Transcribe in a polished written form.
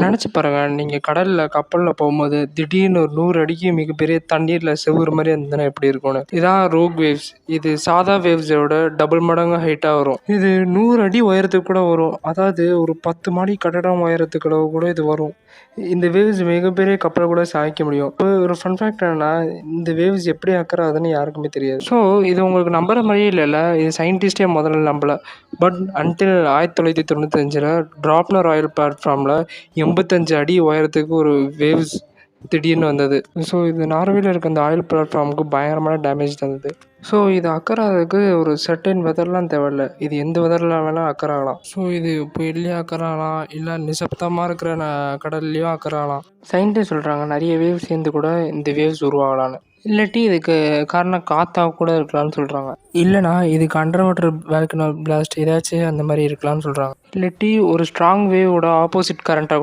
நெனச்சு பாருங்க, நீங்க கடல்ல கப்பல்ல போம்போது, திடீர்னு ஒரு 100 அடிக்கு மிகப்பெரிய தண்ணீர்ல செவுரு மாரி இருந்ததுனா எப்படி இருக்கும்னு. இதான் ரோக் வேவ்ஸ். இது சாதா வேவ்ஸோட டபுள் மடங்கு ஹைட்டா வரும். இது 100 அடி உயரத்துக்கு கூட வரும். அதாவது ஒரு 10 மாடி கட்டடம் உயரத்துக்கு கூட இது வரும். இந்த வேவ்ஸ் மிகப்பெரிய கப்பல கூட சாய்க்க முடியும். ஒரு ஃபன் ஃபேக்ட் என்னன்னா, இந்த வேவ்ஸ் எப்படி அக்கர் ஆகுதுன்னு யாருக்குமே தெரியாது. ஸோ இது உங்களுக்கு நம்புற மாரியே இல்லல்ல. இது சயின்டிஸ்ட்டே முதல்ல நம்பல. பட் அன்டில் 1995ல ட்ராப்னர் ஆயில் பிளாட்ஃபார்ம்ல 85 அடி உயரத்துக்கு ஒரு வேவ்ஸ் திடீர்னு வந்தது. ஸோ இது நார்வேல இருக்க அந்த ஆயில் பிளாட்ஃபார்முக்கு பயங்கரமான டேமேஜ் தந்தது. ஸோ இது அக்கர் ஆகுறதுக்கு ஒரு சர்டைன் வெதர்லாம் தேவையில்ல. இது எந்த வெதர்ல வேணா அக்கர் ஆகலாம். ஸோ இது புயல்லயும் அக்கர் ஆகலாம், இல்ல நிசப்தமா இருக்கிற கடல்லயும் அக்கர் ஆகலாம். சயின்டிஸ்ட் சொல்றாங்க நெறைய வேவ்ஸ் சேர்ந்து கூட இந்த வேவ்ஸ் உருவாகலான்னு. இல்லாட்டி இதுக்கு காரணம் காத்தா கூட இருக்கலாம்னு சொல்றாங்க. இல்லன்னா இதுக்கு அண்டர் வாட்டர் வால்கனோ பிளாஸ்ட் ஏதாச்சும் அந்த மாரி இருக்கலாம்னு சொல்றாங்க. இல்லாட்டி ஒரு ஸ்ட்ராங் வேவோட ஆப்போசிட் கரண்ட்டா கூட